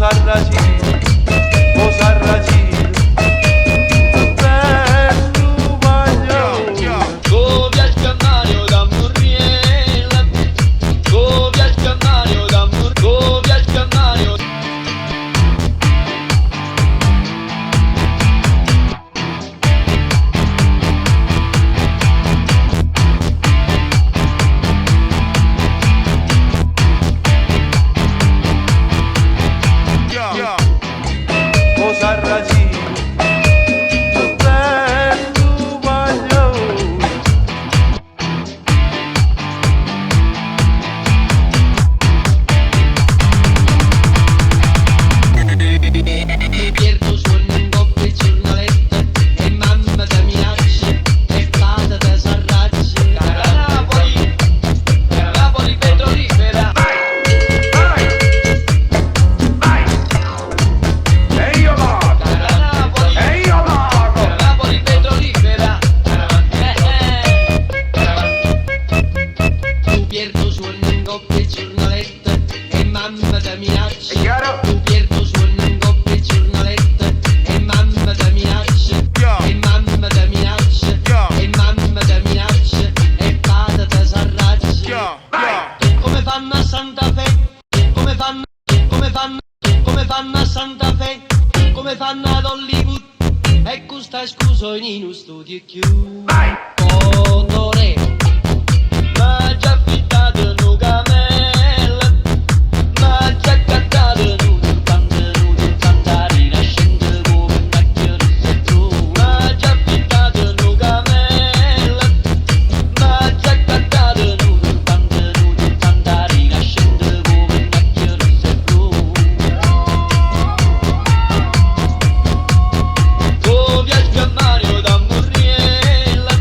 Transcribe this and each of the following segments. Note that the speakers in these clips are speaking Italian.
Sarracino, oh Sarracino, bello maglione. Come al Cannario da Murriela, come al Cannario da Murriela, come al Cannario. Oh Sarracino, bello maglione. Mi perdo suona in coppia il giornaletto e mamma da minaccia e vada da Sarraccia. Napoli petrolifera. E io vado, e io vado. Napoli petrolifera. Tu perdo suona in coppia il giornaletto e mamma da minaccia. È chiaro? Tu perdo suona in coppia il giornaletto e mamma da minaccia. E mamma da minaccia. E mamma da minaccia e vada da Sarraccia. Come fanno a Santa Fe? Come fanno a Santa Fe? Come fanno ad Hollywood? E questa scusa in uno studio chiuso. Torero, ma già affittato un cammello, ma già cantato un cantarina, scende come una chiarezza blu. Ma già affittato un cammello, ma già cantato un cantarina, scende come una chiarezza blu. Come al Cannario da Murriela,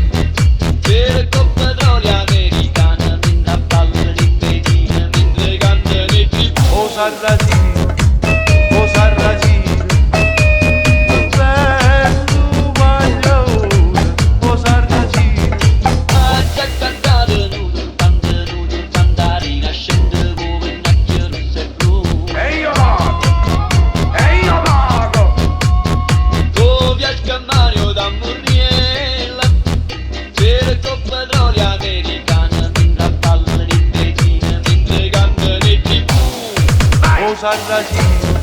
per coppa petrolio americana, mentre ballano in pedina, mentre cantano i tribù. Oh Sarracino, oh Sarracino, bello maglione. Oh Sarracino, Ma già cantato nudo, cantarina, scende come una chiarezza blu. E io vado, e io vado. Come al Cannario da Murriela, per coppa petrolio americana, mentre ballano in pedina, mentre cantano i tribù. oh Sarracino,